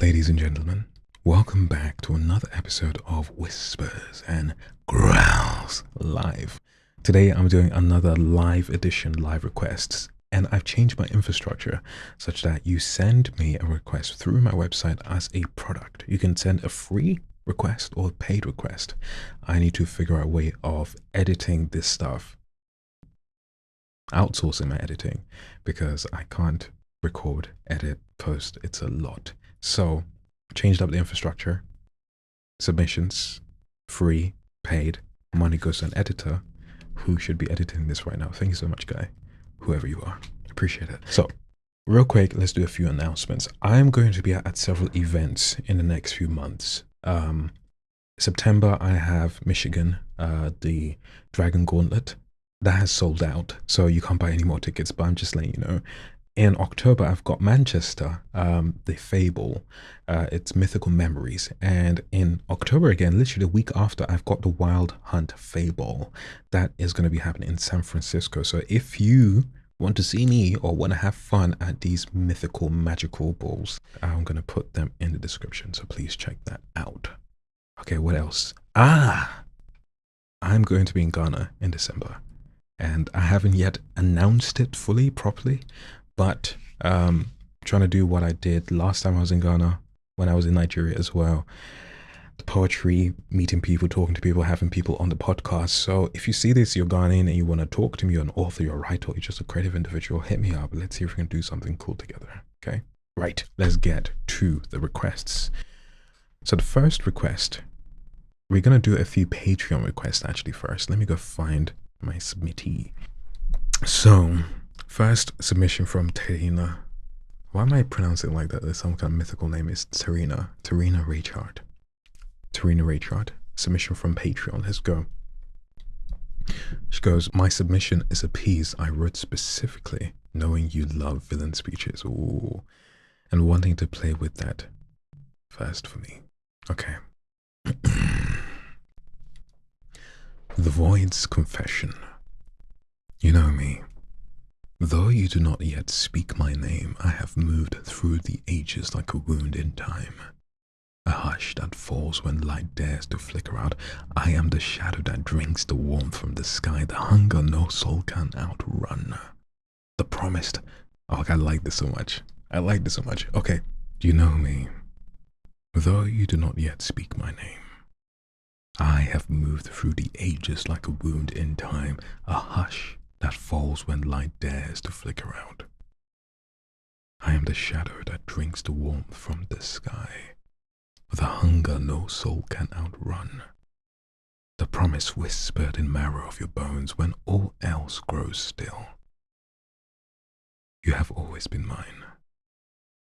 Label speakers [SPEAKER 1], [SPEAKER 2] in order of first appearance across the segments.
[SPEAKER 1] Ladies and gentlemen, welcome back to another episode of Whispers and Growls Live. Today I'm doing another live edition, live requests, and I've changed my infrastructure such that you send me a request through my website as a product. You can send a free request or a paid request. I need to figure out a way of editing this stuff, outsourcing my editing, because I can't record, edit, post. It's a lot. So changed up the infrastructure, submissions, free, paid, money goes to an editor who should be editing this right now. Thank you so much, guy, whoever you are. Appreciate it. So real quick, let's do a few announcements. I'm going to be at several events in the next few months. September, I have Michigan, the Dragon Gauntlet. That has sold out, so you can't buy any more tickets, but I'm just letting you know. In October, I've got Manchester, the Fable, it's Mythical Memories. And in October again, literally the week after, I've got the Wild Hunt Fable. That is going to be happening in San Francisco. So if you want to see me or want to have fun at these mythical, magical balls, I'm going to put them in the description. So please check that out. Okay, what else? I'm going to be in Ghana in December. And I haven't yet announced it fully, properly. But trying to do what I did last time I was in Ghana, when I was in Nigeria as well. The poetry, meeting people, talking to people, having people on the podcast. So if you see this, you're Ghanaian and you want to talk to me, you're an author, you're a writer, or you're just a creative individual, hit me up. Let's see if we can do something cool together. Okay? Right, let's get to the requests. So the first request, we're going to do a few Patreon requests actually first. Let me go find my submittee. So first submission from Terina. Why am I pronouncing it like that? There's some kind of mythical name. It's Terina Reichert. Terina Reichert. Submission from Patreon. Let's go. She goes, my submission is a piece I wrote specifically knowing you love villain speeches. Ooh. And wanting to play with that first for me. Okay. The Void's Confession. You know me. Though you do not yet speak my name, I have moved through the ages like a wound in time. A hush that falls when light dares to flicker out. I am the shadow that drinks the warmth from the sky, the hunger no soul can outrun. The promised. Oh, I like this so much. I like this so much. Okay. You know me. Though you do not yet speak my name, I have moved through the ages like a wound in time, a hush that falls when light dares to flicker out. I am the shadow that drinks the warmth from the sky, the hunger no soul can outrun, the promise whispered in marrow of your bones when all else grows still. You have always been mine.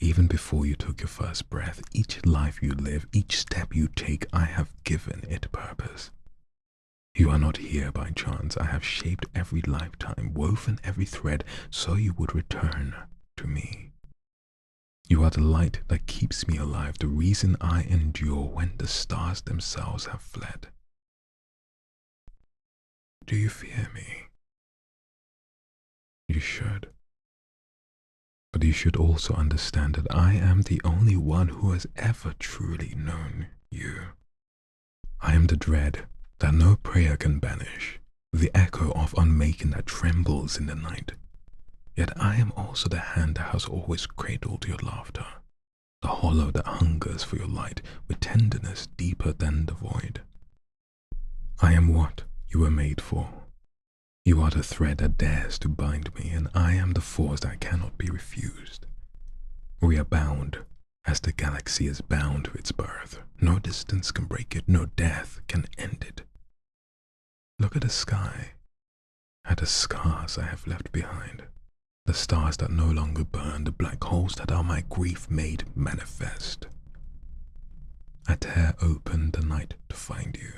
[SPEAKER 1] Even before you took your first breath, each life you live, each step you take, I have given it purpose. You are not here by chance. I have shaped every lifetime, woven every thread, so you would return to me. You are the light that keeps me alive, the reason I endure when the stars themselves have fled. Do you fear me? You should. But you should also understand that I am the only one who has ever truly known you. I am the dread that no prayer can banish, the echo of unmaking that trembles in the night. Yet I am also the hand that has always cradled your laughter, the hollow that hungers for your light with tenderness deeper than the void. I am what you were made for. You are the thread that dares to bind me, and I am the force that cannot be refused. We are bound as the galaxy is bound to its birth. No distance can break it, no death can end it. Look at the sky, at the scars I have left behind, the stars that no longer burn, the black holes that are my grief made manifest. I tear open the night to find you,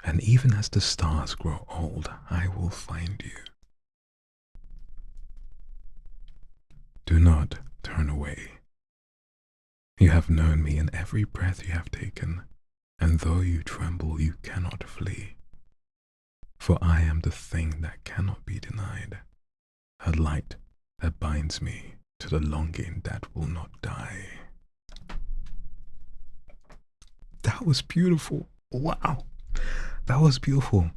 [SPEAKER 1] and even as the stars grow old, I will find you. Do not turn away. You have known me in every breath you have taken, and though you tremble, you cannot flee. For I am the thing that cannot be denied, a light that binds me to the longing that will not die. That was beautiful. Wow. That was beautiful.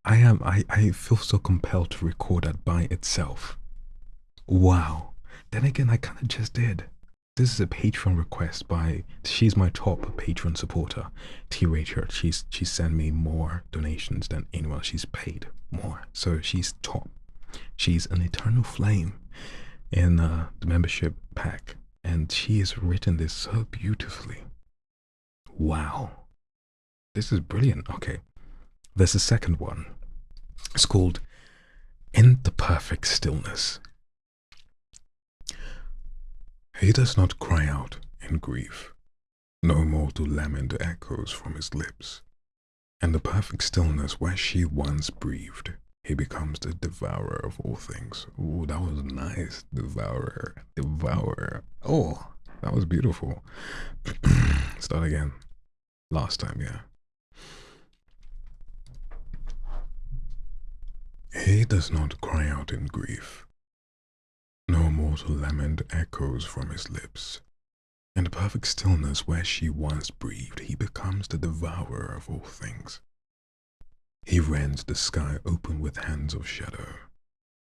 [SPEAKER 1] I feel so compelled to record that by itself. Wow. Then again, I kind of just did. This is a Patreon request by, she's my top Patreon supporter, T. Reichert. She sent me more donations than anyone. She's paid more. So she's top. She's an eternal flame in the membership pack. And she has written this so beautifully. Wow. This is brilliant. Okay. There's a second one. It's called In the Perfect Stillness. He does not cry out in grief, no more do lament echoes from his lips. In the perfect stillness where she once breathed, he becomes the devourer of all things. Ooh, that was nice. Devourer, devourer. Oh, that was beautiful. Start again. Last time, yeah. He does not cry out in grief. No mortal lament echoes from his lips. In the perfect stillness where she once breathed, he becomes the devourer of all things. He rends the sky open with hands of shadow,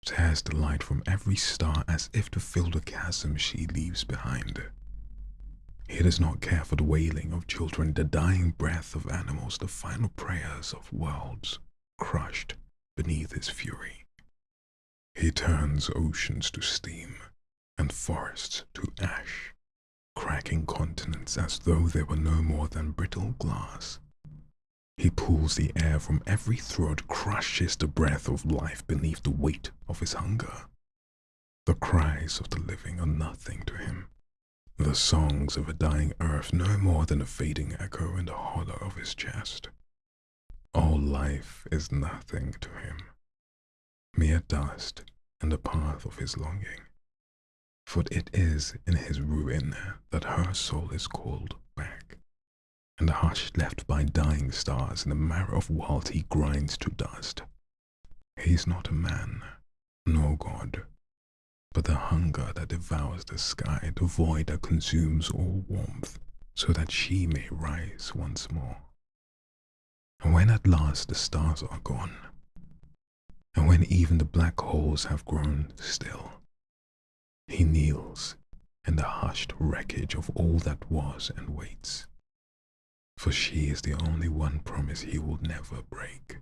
[SPEAKER 1] tears the light from every star as if to fill the chasm she leaves behind. He does not care for the wailing of children, the dying breath of animals, the final prayers of worlds crushed beneath his fury. He turns oceans to steam and forests to ash, cracking continents as though they were no more than brittle glass. He pulls the air from every throat, crushes the breath of life beneath the weight of his hunger. The cries of the living are nothing to him. The songs of a dying earth no more than a fading echo in the hollow of his chest. All life is nothing to him, mere dust in the path of his longing. For it is in his ruin that her soul is called back, and the hush left by dying stars in the marrow of worlds he grinds to dust. He is not a man, nor God, but the hunger that devours the sky, the void that consumes all warmth, so that she may rise once more. And when at last the stars are gone, and when even the black holes have grown still, he kneels in the hushed wreckage of all that was and waits. For she is the only one promise he will never break.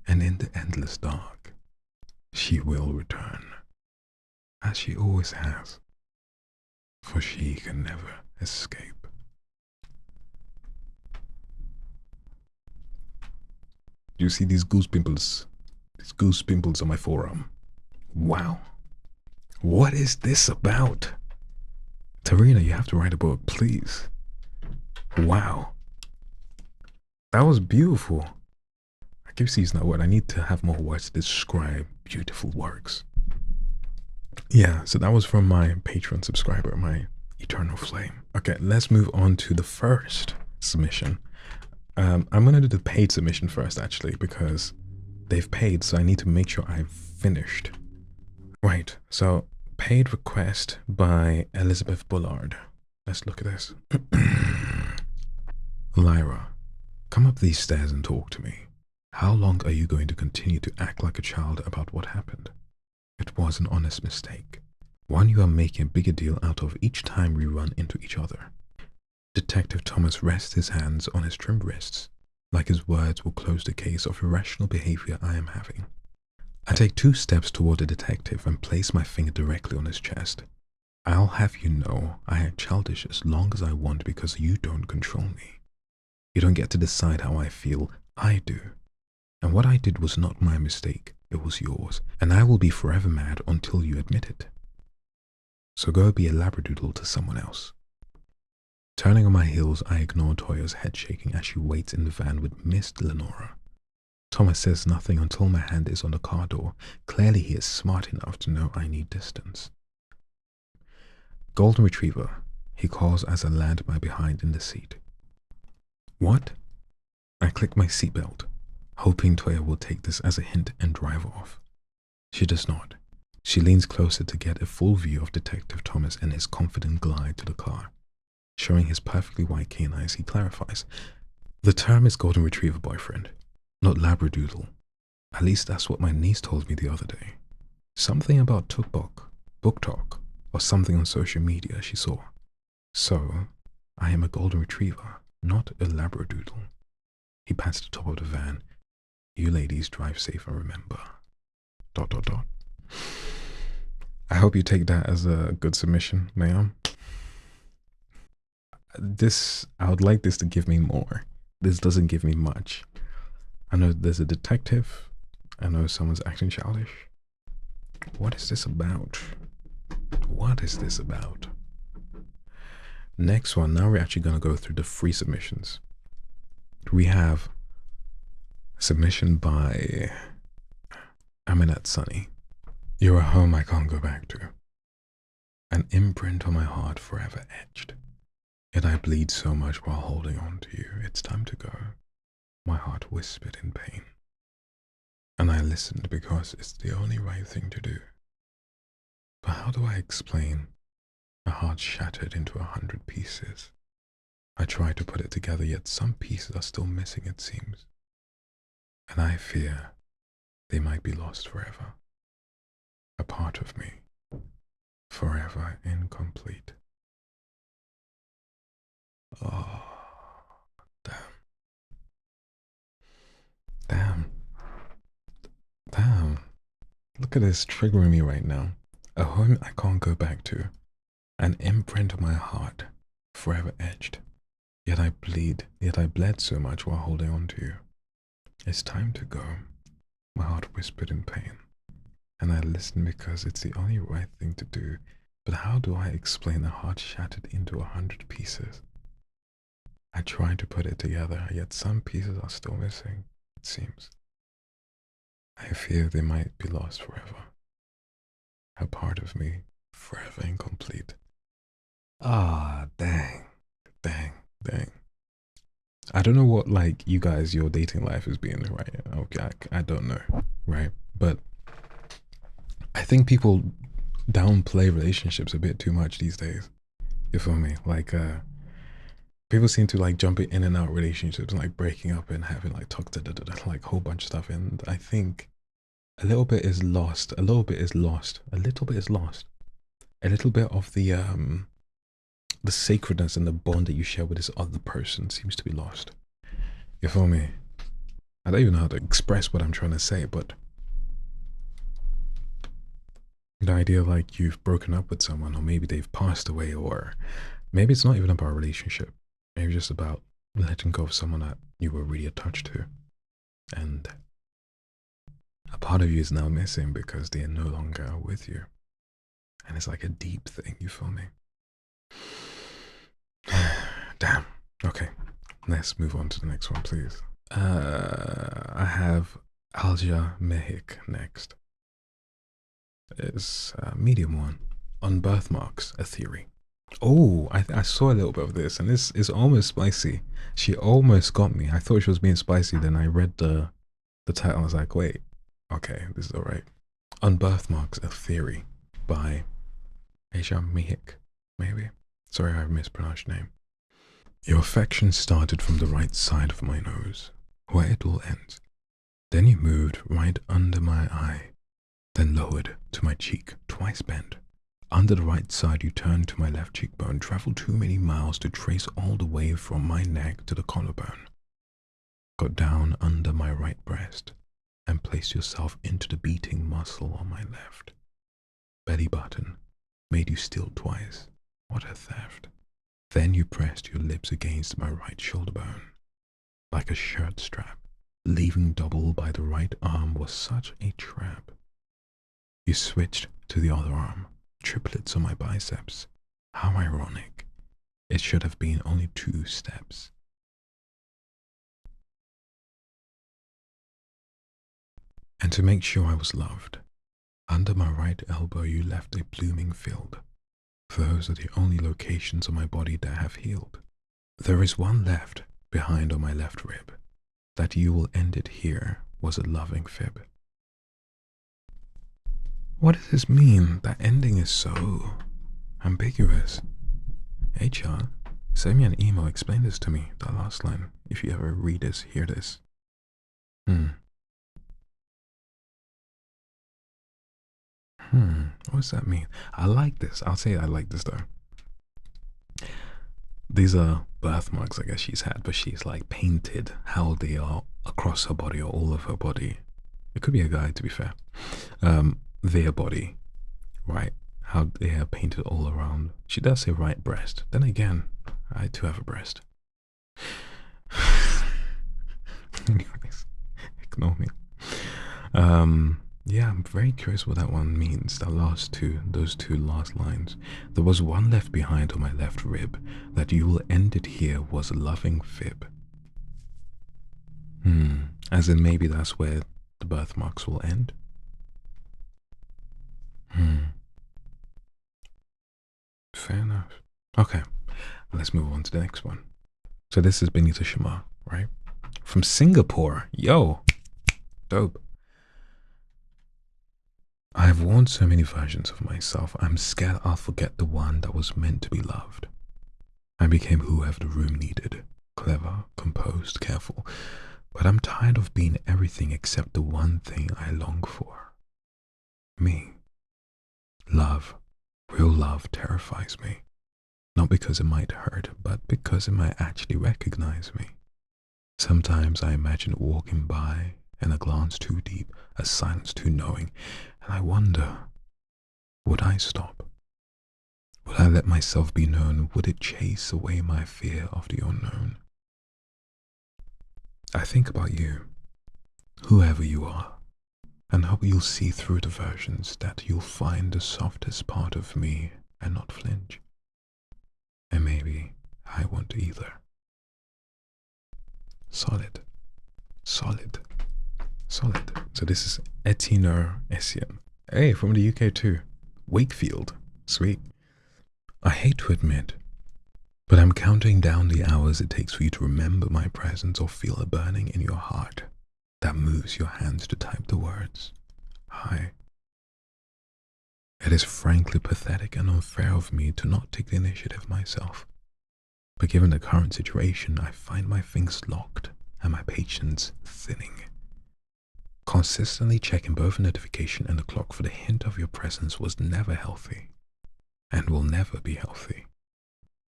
[SPEAKER 1] And in the endless dark, she will return, as she always has, for she can never escape. Do you see these goose pimples? These goose pimples on my forearm. Wow. What is this about? Tarina, you have to write a book, please. Wow. That was beautiful. I keep seeing that word. I need to have more words to describe beautiful works. Yeah, so that was from my Patreon subscriber, my Eternal Flame. Okay, let's move on to the first submission. I'm going to do the paid submission first, actually, because they've paid, so I need to make sure I've finished. Right, so paid request by Elizabeth Bullard. Let's look at this. Lyra, come up these stairs and talk to me. How long are you going to continue to act like a child about what happened? It was an honest mistake, one you are making a bigger deal out of each time we run into each other. Detective Thomas rests his hands on his trimmed wrists, like his words will close the case of irrational behavior I am having. I take 2 steps toward the detective and place my finger directly on his chest. I'll have you know I am childish as long as I want because you don't control me. You don't get to decide how I feel, I do. And what I did was not my mistake, it was yours, and I will be forever mad until you admit it. So go be a labradoodle to someone else. Turning on my heels, I ignore Toya's head shaking as she waits in the van with Miss Lenora. Thomas says nothing until my hand is on the car door. Clearly he is smart enough to know I need distance. Golden Retriever, he calls as I land my behind in the seat. What? I click my seatbelt, hoping Toya will take this as a hint and drive off. She does not. She leans closer to get a full view of Detective Thomas and his confident glide to the car. Showing his perfectly white canines, he clarifies. The term is golden retriever boyfriend, not labradoodle. At least that's what my niece told me the other day. Something about book talk, or something on social media she saw. So, I am a golden retriever, not a labradoodle. He pats the top of the van. You ladies drive safe and remember. ... I hope you take that as a good submission, ma'am. I would like this to give me more. This doesn't give me much. I know there's a detective. I know someone's acting childish. What is this about? What is this about? Next one, now we're actually going to go through the free submissions. We have a submission by Aminat Sanni. You're a home I can't go back to. An imprint on my heart forever etched. Yet I bleed so much while holding on to you. It's time to go. My heart whispered in pain. And I listened because it's the only right thing to do. But how do I explain a heart shattered into 100 pieces? I try to put it together, yet some pieces are still missing, it seems. And I fear they might be lost forever. A part of me, forever incomplete. Oh, damn. Damn. Damn. Look at this triggering me right now. A home I can't go back to. An imprint of my heart, forever etched. Yet I bled so much while holding on to you. It's time to go. My heart whispered in pain. And I listened because it's the only right thing to do. But how do I explain a heart shattered into 100 pieces? I tried to put it together, yet some pieces are still missing, it seems. I fear they might be lost forever. A part of me, forever incomplete. Ah, dang. I don't know what, like, you guys, your dating life has been, right? Okay, I don't know, right? But I think people downplay relationships a bit too much these days. You feel me? Like, people seem to like jump in and out relationships and like breaking up and having like like a whole bunch of stuff. And I think a little bit is lost. A little bit is lost. A little bit of the sacredness and the bond that you share with this other person seems to be lost. You feel me? I don't even know how to express what I'm trying to say, but the idea like you've broken up with someone, or maybe they've passed away, or maybe it's not even about a relationship. Maybe just about letting go of someone that you were really attached to. And a part of you is now missing because they are no longer with you. And it's like a deep thing, you feel me? Damn. Okay, let's move on to the next one, please. I have Ajla Mehić next. It's a medium one. On birthmarks, a theory. Oh, I saw a little bit of this, and this is almost spicy. She almost got me. I thought she was being spicy, then I read the title, I was like, wait, okay, this is alright. On Birthmarks, a Theory by Ajla Mehić, maybe? Sorry, I mispronounced your name. Your affection started from the right side of my nose, where it will end. Then you moved right under my eye, then lowered to my cheek, twice bent. Under the right side, you turned to my left cheekbone, traveled too many miles to trace all the way from my neck to the collarbone. Got down under my right breast and placed yourself into the beating muscle on my left. Belly button made you steal twice. What a theft. Then you pressed your lips against my right shoulder bone, like a shirt strap. Leaving double by the right arm was such a trap. You switched to the other arm, triplets on my biceps. How ironic. It should have been only 2 steps. And to make sure I was loved, under my right elbow you left a blooming field. Those are the only locations on my body that have healed. There is one left behind on my left rib. That you will end it here was a loving fib. What does this mean? That ending is so ambiguous. Hey, John, Send me an email, explain this to me, that last line, if you ever read this, hear this. What does that mean? I like this. I'll say I like this though. These are birthmarks I guess she's had, but she's like painted how they are across her body or all of her body. It could be a guy, to be fair. Their body, right? How they are painted all around. She does say right breast. Then again, I too have a breast. Anyways, ignore me. Yeah, I'm very curious what that one means. Those two last lines. There was one left behind on my left rib. That you will end it here was a loving fib. As in maybe that's where the birthmarks will end. Fair enough. Okay, let's move on to the next one. So this is Benita Shammah, right? From Singapore. Yo, dope. I have worn so many versions of myself, I'm scared I'll forget the one that was meant to be loved. I became whoever the room needed, clever, composed, careful, but I'm tired of being everything except the one thing I long for. Me. Love, real love terrifies me. Not because it might hurt, but because it might actually recognize me. Sometimes I imagine walking by, and a glance too deep, a silence too knowing, and I wonder, would I stop? Would I let myself be known? Would it chase away my fear of the unknown? I think about you, whoever you are, and hope you'll see through the versions that you'll find the softest part of me and not flinch. And maybe I won't either. Solid. Solid. Solid. So this is Etieno Essien. Hey, from the UK too. Wakefield. Sweet. I hate to admit, but I'm counting down the hours it takes for you to remember my presence or feel a burning in your heart that moves your hands to type the words. Hi. It is frankly pathetic and unfair of me to not take the initiative myself. But given the current situation, I find my fingers locked and my patience thinning. Consistently checking both the notification and the clock for the hint of your presence was never healthy, and will never be healthy.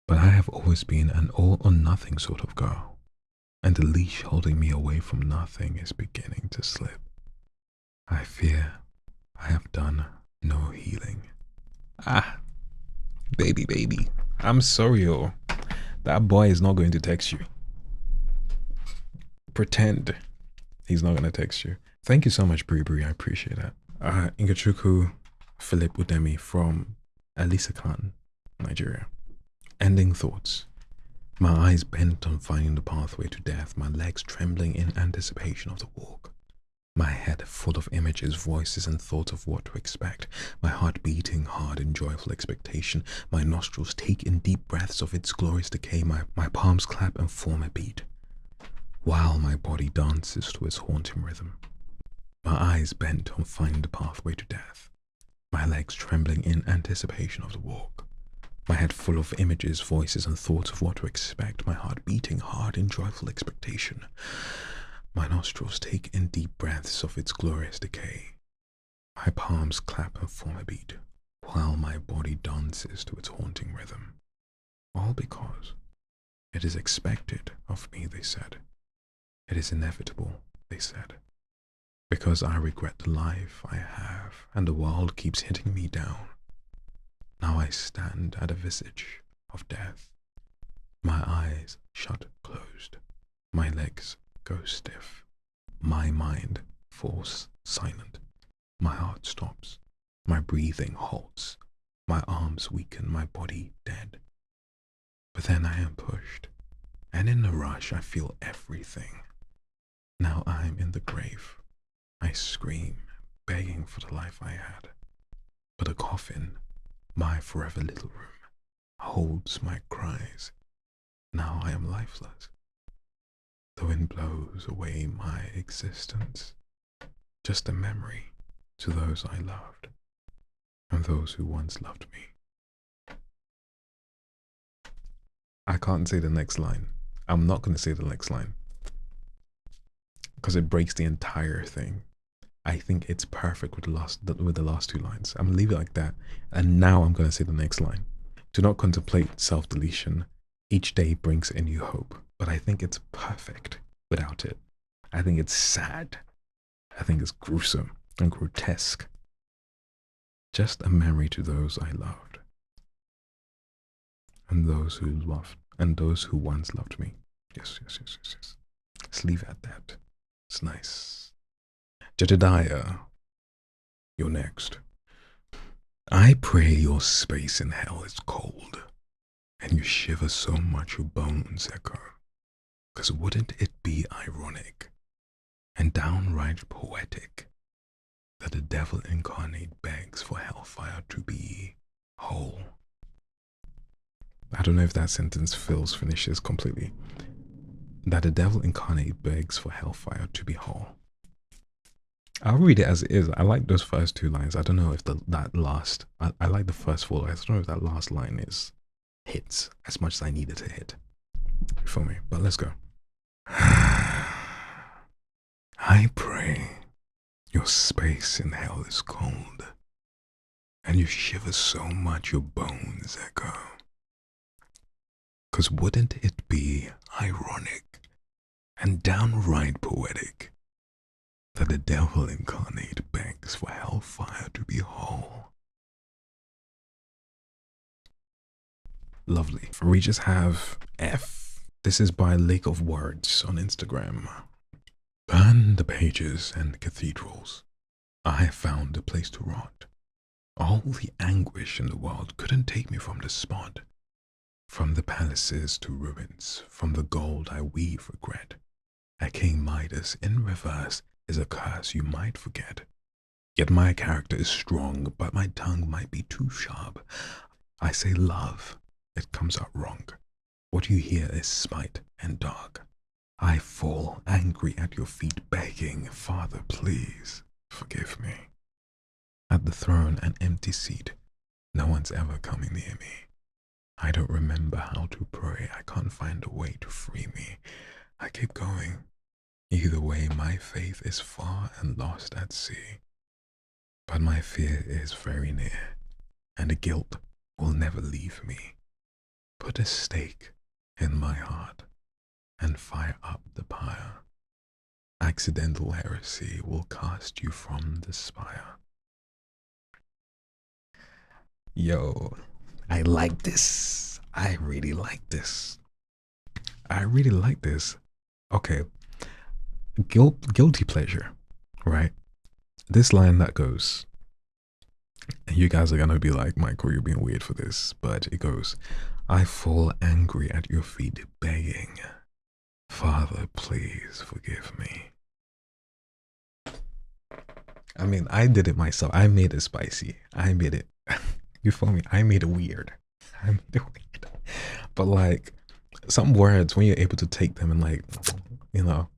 [SPEAKER 1] But I have always been an all or nothing sort of girl, and the leash holding me away from nothing is beginning to slip. I fear I have done no healing. Baby, I'm sorry, oh. That boy is not going to text you. Pretend he's not going to text you. Thank you so much, Bri. I appreciate that. Nkwachukwu Philip Udeme from Elisa Khan, Nigeria. Ending thoughts. My eyes bent on finding the pathway to death, my legs trembling in anticipation of the walk. My head full of images, voices, and thoughts of what to expect. My heart beating hard in joyful expectation. My nostrils take in deep breaths of its glorious decay. My palms clap and form a beat, while my body dances to its haunting rhythm. My eyes bent on finding the pathway to death. My legs trembling in anticipation of the walk. My head full of images, voices, and thoughts of what to expect. My heart beating hard in joyful expectation. My nostrils take in deep breaths of its glorious decay. My palms clap and form a beat, while my body dances to its haunting rhythm. All because it is expected of me, they said. It is inevitable, they said. Because I regret the life I have, and the world keeps hitting me down. Now I stand at a visage of death. My eyes shut closed. My legs go stiff. My mind falls silent. My heart stops. My breathing halts. My arms weaken, my body dead. But then I am pushed, and in the rush I feel everything. Now I am in the grave. I scream, begging for the life I had. But the coffin, my forever little room, holds my cries. Now I am lifeless. The wind blows away my existence, just a memory to those I loved, and those who once loved me. I can't say the next line. I'm not going to say the next line because it breaks the entire thing. I think it's perfect with the last two lines. I'm gonna leave it like that, and now I'm gonna say the next line. Do not contemplate self-deletion. Each day brings a new hope. But I think it's perfect without it. I think it's sad. I think it's gruesome and grotesque. Just a memory to those I loved, and those who once loved me. Yes. Let's leave it at that. It's nice. Jedidiah, you're next. I pray your space in hell is cold, and you shiver so much your bones echo. 'Cause wouldn't it be ironic and downright poetic that the devil incarnate begs for hellfire to be whole? I don't know if that sentence finishes completely. That the devil incarnate begs for hellfire to be whole. I'll read it as it is. I like those first two lines. I don't know if I like the first four lines. I don't know if that last line hits as much as I needed to hit. You feel me? But let's go. I pray your space in hell is cold, and you shiver so much your bones echo. 'Cause wouldn't it be ironic and downright poetic that the devil incarnate begs for hellfire to be whole? Lovely. We just have F. This is by Lake of Words on Instagram. Burn the pages and cathedrals. I have found a place to rot. All the anguish in the world couldn't take me from the spot. From the palaces to ruins, from the gold I weave regret. A King Midas in reverse is a curse you might forget. Yet my character is strong, but my tongue might be too sharp. I say love, it comes out wrong. What you hear is spite and dark. I fall angry at your feet, begging, Father, please forgive me. At the throne, an empty seat, no one's ever coming near me. I don't remember how to pray, I can't find a way to free me. I keep going. Either way, my faith is far and lost at sea. But my fear is very near, and the guilt will never leave me. Put a stake in my heart and fire up the pyre. Accidental heresy will cast you from the spire. Yo, I like this. I really like this. Okay. Guilty pleasure, right? This line that goes, and you guys are gonna be like, Michael, you're being weird for this, but it goes, I fall angry at your feet, begging, Father, please forgive me. I mean, I did it myself. I made it spicy. I made it, you feel me? I made it weird. But like, some words, when you're able to take them and like, you know,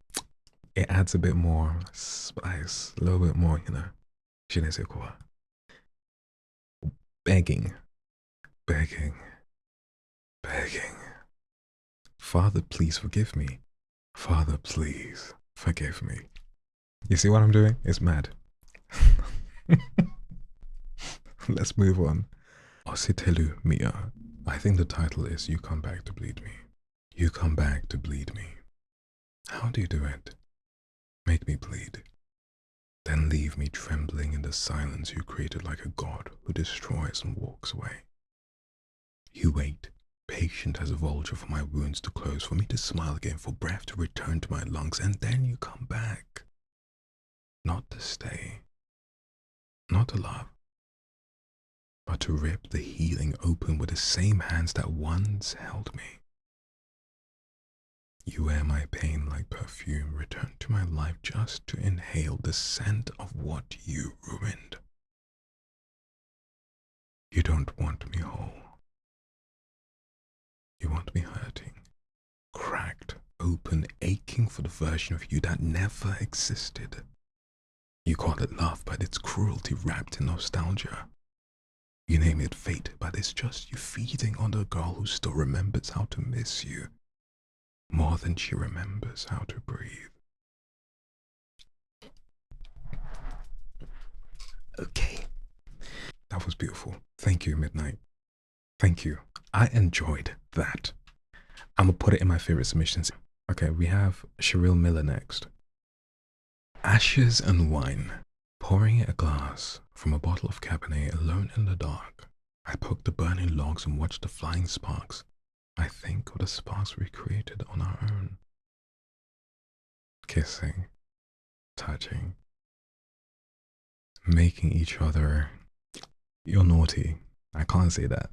[SPEAKER 1] it adds a bit more spice, a little bit more, you know, je ne sais quoi. Begging. Father, please forgive me. Father, please forgive me. You see what I'm doing? It's mad. Let's move on. Ositelu Mia. I think the title is You Come Back to Bleed Me. You come back to bleed me. How do you do it? Make me bleed. Then leave me trembling in the silence you created like a god who destroys and walks away. You wait, patient as a vulture for my wounds to close, for me to smile again, for breath to return to my lungs, and then you come back. Not to stay, not to love, but to rip the healing open with the same hands that once held me. You wear my pain like perfume, return to my life just to inhale the scent of what you ruined. You don't want me whole. You want me hurting, cracked, open, aching for the version of you that never existed. You call it love, but it's cruelty wrapped in nostalgia. You name it fate, but it's just you feeding on a girl who still remembers how to miss you more than she remembers how to breathe. Okay. That was beautiful. Thank you, Midnight. Thank you. I enjoyed that. I'm gonna put it in my favorite submissions. Okay, we have Sharil Miller next. Ashes and wine. Pouring a glass from a bottle of Cabernet alone in the dark. I poked the burning logs and watched the flying sparks. I think of the sparks we created on our own. Kissing, touching, making each other. You're naughty. I can't say that.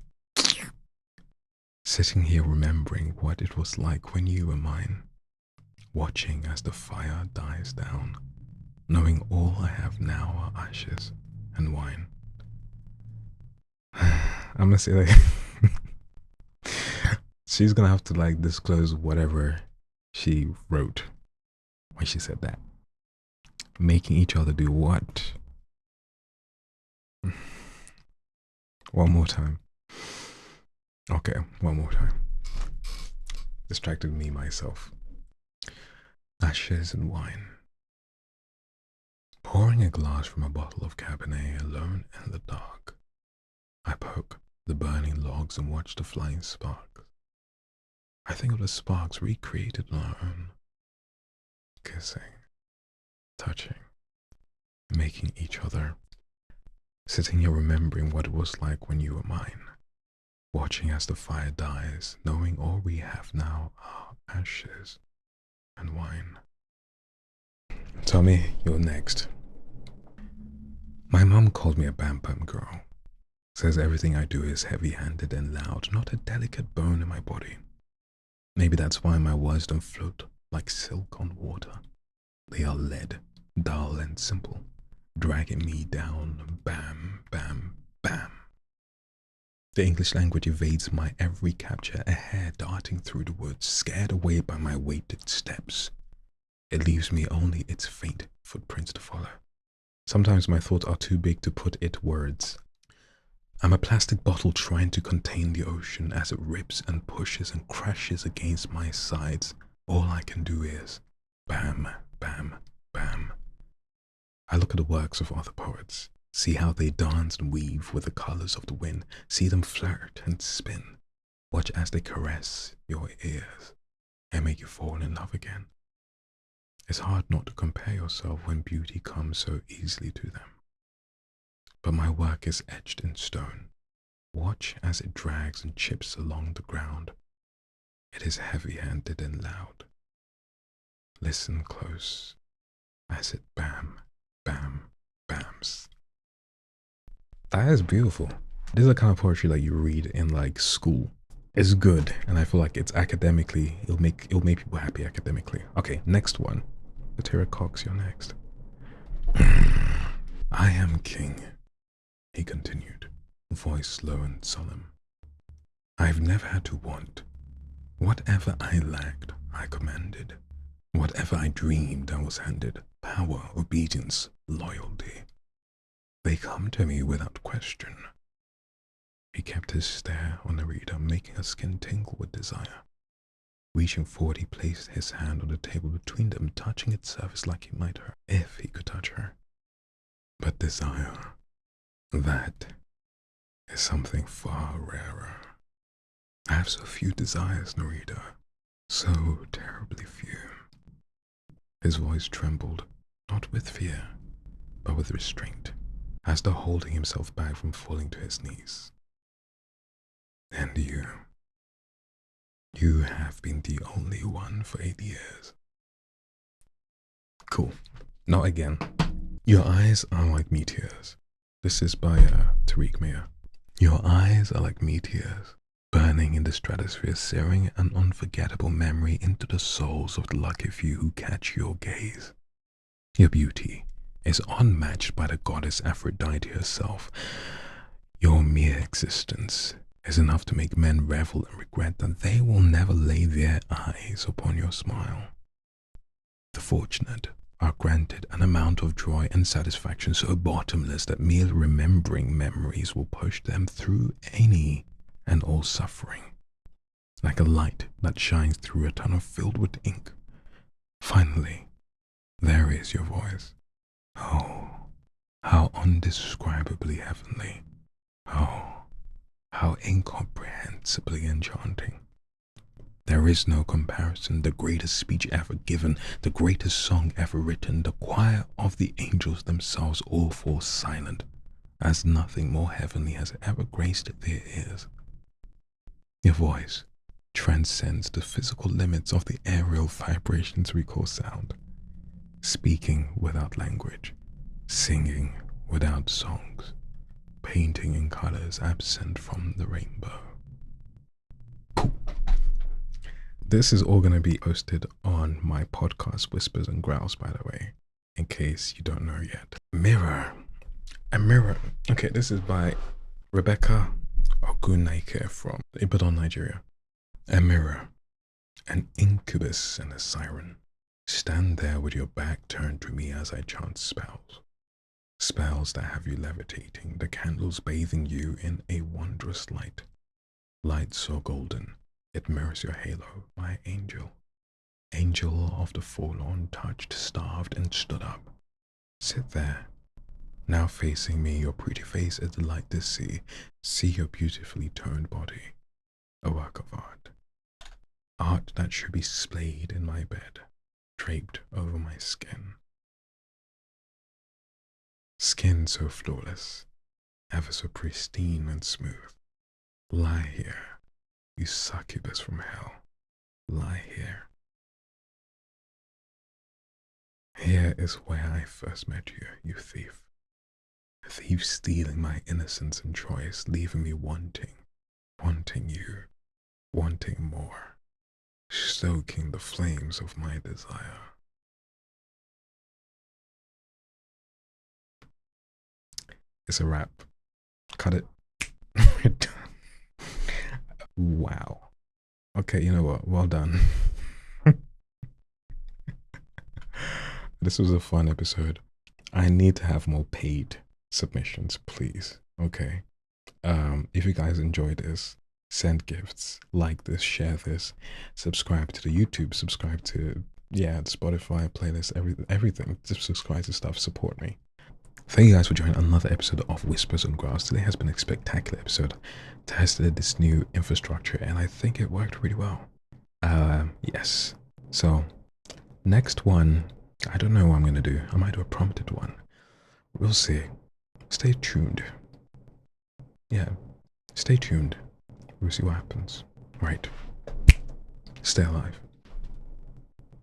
[SPEAKER 1] Sitting here remembering what it was like when you were mine. Watching as the fire dies down. Knowing all I have now are ashes and wine. I'm gonna say like she's gonna have to like disclose whatever she wrote when she said that. Making each other do what? One more time. Okay, one more time. Distracted me myself. Ashes and wine. Pouring a glass from a bottle of Cabernet alone in the dark. I poke the burning logs and watch the flying sparks. I think of the sparks recreated on our own. Kissing, touching, making each other. Sitting here remembering what it was like when you were mine. Watching as the fire dies, knowing all we have now are ashes and wine. Tommy, you're next. My mom called me a bam bam girl. Says everything I do is heavy-handed and loud, not a delicate bone in my body. Maybe that's why my words don't float like silk on water. They are lead, dull and simple, dragging me down, bam, bam, bam. The English language evades my every capture, a hare darting through the woods, scared away by my weighted steps. It leaves me only its faint footprints to follow. Sometimes my thoughts are too big to put it words. I'm a plastic bottle trying to contain the ocean as it rips and pushes and crashes against my sides. All I can do is bam, bam, bam. I look at the works of other poets, see how they dance and weave with the colors of the wind, see them flirt and spin. Watch as they caress your ears and make you fall in love again. It's hard not to compare yourself when beauty comes so easily to them. But my work is etched in stone. Watch as it drags and chips along the ground. It is heavy-handed and loud. Listen close as it bam, bam, bams. That is beautiful. This is the kind of poetry that you read in like school. It's good, and I feel like it's academically, it'll make people happy academically. Okay, next one. Tierra Cox, you're next. I am king, he continued, voice low and solemn. I've never had to want. Whatever I lacked, I commanded. Whatever I dreamed, I was handed. Power, obedience, loyalty. They come to me without question. He kept his stare on the reader, making her skin tingle with desire. Reaching forward, he placed his hand on the table between them, touching its surface like he might her, if he could touch her. But desire, that is something far rarer. I have so few desires, Narita, so terribly few. His voice trembled, not with fear, but with restraint, as though holding himself back from falling to his knees. And you have been the only one for 8 years. Cool. Not again. Your eyes are like meteors. This is by Tahreeq Meyer. Your eyes are like meteors, burning in the stratosphere, searing an unforgettable memory into the souls of the lucky few who catch your gaze. Your beauty is unmatched by the goddess Aphrodite herself. Your mere existence is enough to make men revel and regret that they will never lay their eyes upon your smile. The fortunate are granted an amount of joy and satisfaction so bottomless that mere remembering memories will push them through any and all suffering, like a light that shines through a tunnel filled with ink. Finally, there is your voice. Oh, how undescribably heavenly. Oh, how incomprehensibly enchanting. There is no comparison. The greatest speech ever given, the greatest song ever written, the choir of the angels themselves all fall silent, as nothing more heavenly has ever graced their ears. Your voice transcends the physical limits of the aerial vibrations we call sound, speaking without language, singing without songs, painting in colors absent from the rainbow. This is all going to be posted on my podcast, Whispers and Growls, by the way, in case you don't know yet. Mirror. A mirror. Okay, this is by Rebecca Ogunnaike from Ibadan, Nigeria. A mirror. An incubus and a siren. Stand there with your back turned to me as I chant spells. Spells that have you levitating, the candles bathing you in a wondrous light. Light so golden, it mirrors your halo, my angel. Angel of the forlorn, touched, starved, and stood up. Sit there. Now facing me, your pretty face is a delight to see. See your beautifully toned body. A work of art. Art that should be splayed in my bed, draped over my skin. Skin so flawless, ever so pristine and smooth. Lie here, you succubus from hell. Lie here. Here is where I first met you, you thief. A thief stealing my innocence and choice, leaving me wanting you, wanting more, stoking the flames of my desire. It's a wrap. Cut it. We're done. Wow. Okay, you know what? Well done. This was a fun episode. I need to have more paid submissions, please. Okay. If you guys enjoyed this, send gifts, like this, share this, subscribe to the YouTube, subscribe to the Spotify playlist, everything. Just subscribe to stuff, support me. Thank you guys for joining another episode of Whispers and Growls. Today has been a spectacular episode. Tested this new infrastructure and I think it worked really well. Yes. So, next one, I don't know what I'm going to do. I might do a prompted one. We'll see. Stay tuned. Yeah, stay tuned. We'll see what happens. Right. Stay alive.